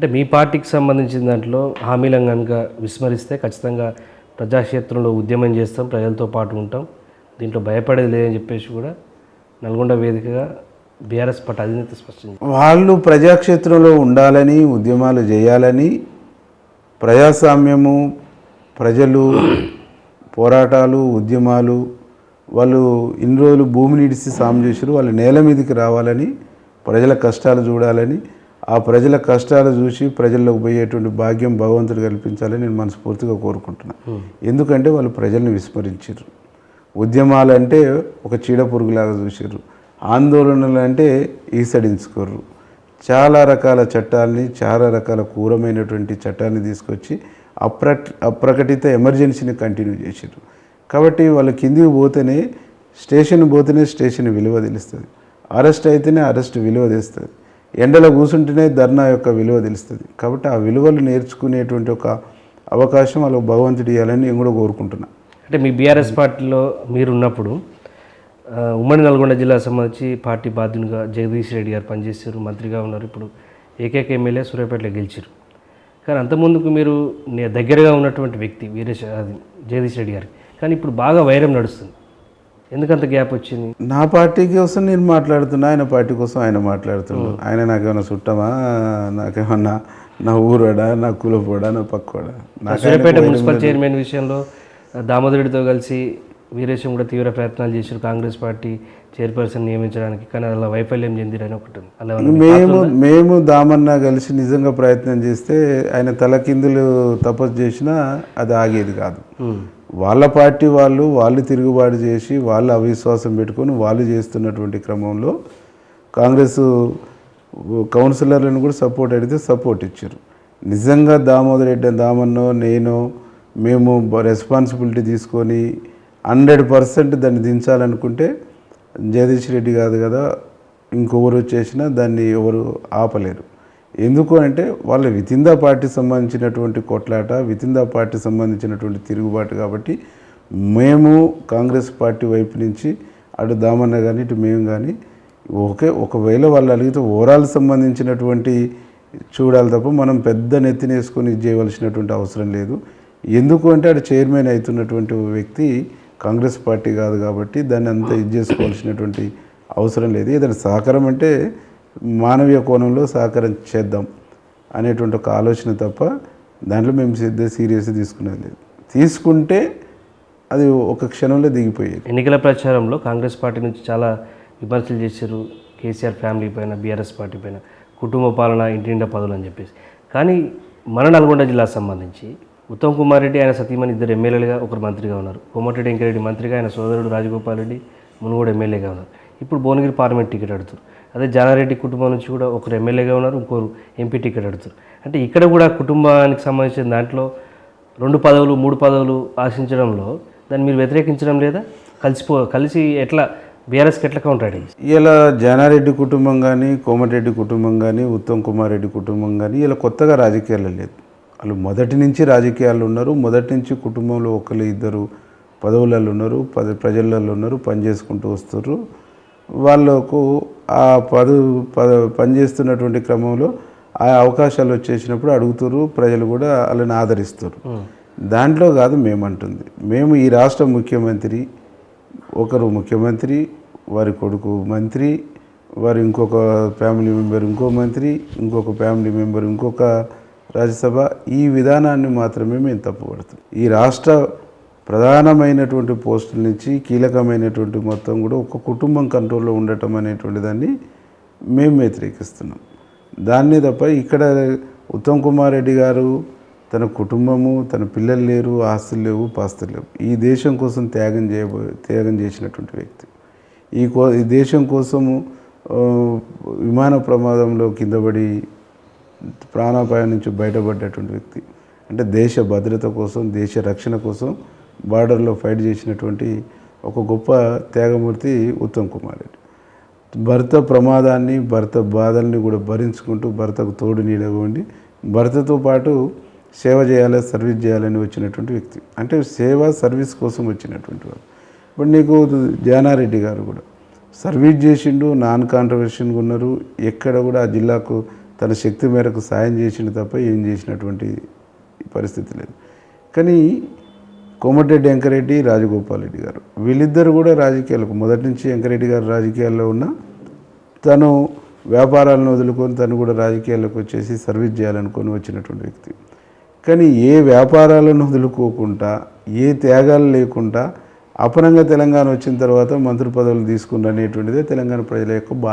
అంటే మీ పార్టీకి సంబంధించిన దాంట్లో హామీలను కనుక విస్మరిస్తే ఖచ్చితంగా ప్రజాక్షేత్రంలో ఉద్యమం చేస్తాం, ప్రజలతో పాటు ఉంటాం, దీంట్లో భయపడేది లేదని చెప్పేసి కూడా నల్గొండ వేదికగా బీఆర్ఎస్ పార్టీ అధినేత స్పష్టం చేశారు. వాళ్ళు ప్రజాక్షేత్రంలో ఉండాలని, ఉద్యమాలు చేయాలని, ప్రజాస్వామ్యము, ప్రజలు, పోరాటాలు, ఉద్యమాలు, వాళ్ళు ఇన్ని రోజులు భూమిని ఇడిసి సాము చేశారు, వాళ్ళు నేల మీదకి రావాలని, ప్రజల కష్టాలు చూడాలని, ఆ ప్రజల కష్టాలు చూసి ప్రజల్లోకి పోయేటువంటి భాగ్యం భగవంతుడు కల్పించాలని నేను మనస్ఫూర్తిగా కోరుకుంటున్నాను. ఎందుకంటే వాళ్ళు ప్రజల్ని విస్మరించారు. ఉద్యమాలు అంటే ఒక చీడపురుగులాగా చూసారు, ఆందోళనలు అంటే ఈసడించుకోరు. చాలా రకాల చట్టాలని, చాలా రకాల క్రూరమైనటువంటి చట్టాన్ని తీసుకొచ్చి అప్రకటిత ఎమర్జెన్సీని కంటిన్యూ చేశారు. కాబట్టి వాళ్ళు కిందికి పోతేనే స్టేషన్ విలువ తెలుస్తుంది, అరెస్ట్ అయితేనే అరెస్ట్ విలువ తెలుస్తుంది, ఎండలో కూర్చుంటేనే ధర్నా యొక్క విలువ తెలుస్తుంది. కాబట్టి ఆ విలువలు నేర్చుకునేటువంటి ఒక అవకాశం వాళ్ళకు భగవంతుడు ఇవ్వాలని నేను కూడా కోరుకుంటున్నాను. అంటే మీ బీఆర్ఎస్ పార్టీలో మీరున్నప్పుడు ఉమ్మడి నల్గొండ జిల్లా సంబంధించి పార్టీ బాధ్యునిగా జగదీష్ రెడ్డి గారు పనిచేశారు, మంత్రిగా ఉన్నారు. ఇప్పుడు ఏకైక ఎమ్మెల్యే సూర్యాపేటలో గెలిచారు. కానీ అంతకుముందుకు మీరు దగ్గరగా ఉన్నటువంటి వ్యక్తి జగదీష్ రెడ్డి గారికి, కానీ ఇప్పుడు బాగా వైరం నడుస్తుంది. ఎందుకంత గ్యాప్ వచ్చింది? నా పార్టీ కోసం నేను మాట్లాడుతున్నా, ఆయన పార్టీ కోసం ఆయన మాట్లాడుతున్నాడు. ఆయన నాకేమన్నా చుట్టమా, నాకేమన్నా నా ఊరోడా, నా కులపోడా, నా పక్కోడా? సూర్యాపేట మున్సిపల్ చైర్మన్ విషయంలో దామోదరెడ్డితో కలిసి వీరేశం కూడా తీవ్ర ప్రయత్నాలు చేశారు కాంగ్రెస్ పార్టీ చైర్పర్సన్ నియమించడానికి, కానీ అలా వైఫల్యం చెందిరని ఒకటి. అలా మేము దామన్న కలిసి నిజంగా ప్రయత్నం చేస్తే ఆయన తలకిందులు తపస్సు చేసినా అది ఆగేది కాదు. వాళ్ళ పార్టీ వాళ్ళు తిరుగుబాటు చేసి వాళ్ళు అవిశ్వాసం పెట్టుకొని వాళ్ళు చేస్తున్నటువంటి క్రమంలో కాంగ్రెస్ కౌన్సిలర్లను కూడా సపోర్ట్ అడిగితే సపోర్ట్ ఇచ్చారు. నిజంగా దామన్నో నేనో మేము రెస్పాన్సిబిలిటీ తీసుకొని 100% దాన్ని దించాలనుకుంటే జగదీష్ రెడ్డి కాదు కదా, ఇంకొవరు చేసినా దాన్ని ఎవరు ఆపలేరు. ఎందుకు అంటే వాళ్ళ వితిన్ ద పార్టీ సంబంధించినటువంటి కొట్లాట, వితిన్ ద పార్టీ సంబంధించినటువంటి తిరుగుబాటు. కాబట్టి మేము కాంగ్రెస్ పార్టీ వైపు నుంచి అటు దామన్న కానీ ఇటు మేము కానీ ఒకవేళ వాళ్ళు అడిగితే ఓవరాల్ సంబంధించినటువంటి చూడాలి తప్ప మనం పెద్ద నెత్తినేసుకొని ఇది చేయవలసినటువంటి అవసరం లేదు. ఎందుకు అంటే అటు చైర్మన్ అవుతున్నటువంటి వ్యక్తి కాంగ్రెస్ పార్టీ కాదు కాబట్టి దాన్ని అంతా ఇది చేసుకోవాల్సినటువంటి అవసరం లేదు. ఏదైనా సహకారం అంటే మానవీయ కోణంలో సహకారం చేద్దాం అనేటువంటి ఒక ఆలోచన తప్ప దాంట్లో మేము సీరియస్గా తీసుకునేది లేదు. తీసుకుంటే అది ఒక క్షణంలో దిగిపోయేది. ఎన్నికల ప్రచారంలో కాంగ్రెస్ పార్టీ నుంచి చాలా విమర్శలు చేశారు కేసీఆర్ ఫ్యామిలీ పైన, బీఆర్ఎస్ పార్టీ పైన, కుటుంబ పాలన, ఇంటింట పదవులు అని చెప్పేసి. కానీ మన నల్గొండ జిల్లాకు సంబంధించి ఉత్తమ్ కుమార్ రెడ్డి ఆయన సతీమణి ఇద్దరు ఎమ్మెల్యేలుగా, ఒకరు మంత్రిగా ఉన్నారు. కోమటిరెడ్డి వెంకరెడ్డి మంత్రిగా, ఆయన సోదరుడు రాజగోపాల్ రెడ్డి మునుగోడు ఎమ్మెల్యేగా ఉన్నారు. ఇప్పుడు భువనగిరి పార్లమెంట్ టికెట్ అడుగుతారు. అదే జానారెడ్డి కుటుంబం నుంచి కూడా ఒకరు ఎమ్మెల్యేగా ఉన్నారు, ఇంకోరు ఎంపీ టికెట్ అడుగుతారు. అంటే ఇక్కడ కూడా కుటుంబానికి సంబంధించిన దాంట్లో 2 పదవులు 3 పదవులు ఆశించడంలో దాన్ని మీరు వ్యతిరేకించడం లేదా? కలిసి ఎట్లా బీఆర్ఎస్కి ఎట్లా కౌంటర్? ఇలా జానారెడ్డి కుటుంబం కానీ, కోమటిరెడ్డి కుటుంబం కానీ, ఉత్తమ్ కుమార్ రెడ్డి కుటుంబం కానీ ఇలా కొత్తగా రాజకీయాల్లో లేదు. వాళ్ళు మొదటి నుంచి రాజకీయాల్లో ఉన్నారు. మొదటి నుంచి కుటుంబంలో ఒకరు ఇద్దరు పదవులలో ఉన్నారు, ప్రజలలో ఉన్నారు, పనిచేసుకుంటూ వస్తారు. వాళ్ళకు ఆ పనిచేస్తున్నటువంటి క్రమంలో ఆ అవకాశాలు వచ్చేసినప్పుడు అడుగుతారు, ప్రజలు కూడా వాళ్ళని ఆదరిస్తారు. దాంట్లో కాదు మేమంటుంది. మేము ఈ రాష్ట్ర ముఖ్యమంత్రి, ఒకరు ముఖ్యమంత్రి, వారి కొడుకు మంత్రి, వారి ఇంకొక ఫ్యామిలీ మెంబర్ ఇంకో మంత్రి, ఇంకొక ఫ్యామిలీ మెంబర్ ఇంకొక రాజ్యసభ, ఈ విధానాన్ని మాత్రమే మేము తప్పుపడుతాం. ఈ రాష్ట్ర ప్రధానమైనటువంటి పోస్టుల నుంచి కీలకమైనటువంటి మొత్తం కూడా ఒక కుటుంబం కంట్రోల్లో ఉండటం అనేటువంటి దాన్ని మేము వ్యతిరేకిస్తున్నాం. దాన్ని తప్ప ఇక్కడ ఉత్తమ్ కుమార్ రెడ్డి గారు తన కుటుంబము, తన పిల్లలు లేరు, ఆస్తులు లేవు, పాస్తులు లేవు. ఈ దేశం కోసం త్యాగం చేసినటువంటి వ్యక్తి. ఈ దేశం కోసము విమాన ప్రమాదంలో కిందపడి ప్రాణాపాయం నుంచి బయటపడ్డటువంటి వ్యక్తి. అంటే దేశ భద్రత కోసం, దేశ రక్షణ కోసం బార్డర్లో ఫైట్ చేసినటువంటి ఒక గొప్ప త్యాగమూర్తి ఉత్తమ్ కుమార్ రెడ్డి. భర్త ప్రమాదాన్ని, భర్త బాధల్ని కూడా భరించుకుంటూ భర్తకు తోడు నీడగా ఉండి భర్తతో పాటు సేవ చేయాలి, సర్వీస్ చేయాలని వచ్చినటువంటి వ్యక్తి. అంటే సేవ సర్వీస్ కోసం వచ్చినటువంటి వాడు. ఇప్పుడు నీకు జానారెడ్డి గారు కూడా సర్వీస్ చేసిండు, నాన్ కాంట్రవర్షన్గా ఉన్నారు. ఎక్కడ కూడా ఆ జిల్లాకు తన శక్తి మేరకు సాయం చేసిండు తప్ప ఏం చేసినటువంటి పరిస్థితి లేదు. కానీ కోమటిరెడ్డి వెంకరెడ్డి, రాజగోపాల్ రెడ్డి గారు వీళ్ళిద్దరు కూడా రాజకీయాలకు మొదటి నుంచి వెంకరెడ్డి గారు రాజకీయాల్లో ఉన్న తను వ్యాపారాలను వదులుకొని తను కూడా రాజకీయాల్లోకి వచ్చేసి సర్వీస్ చేయాలనుకొని వచ్చినటువంటి వ్యక్తి. కానీ ఏ వ్యాపారాలను వదులుకోకుండా ఏ త్యాగాలు లేకుండా అపరంగా తెలంగాణ వచ్చిన తర్వాత మంత్రి పదవులు తీసుకున్న అనేటువంటిదే తెలంగాణ ప్రజల యొక్క బాధ.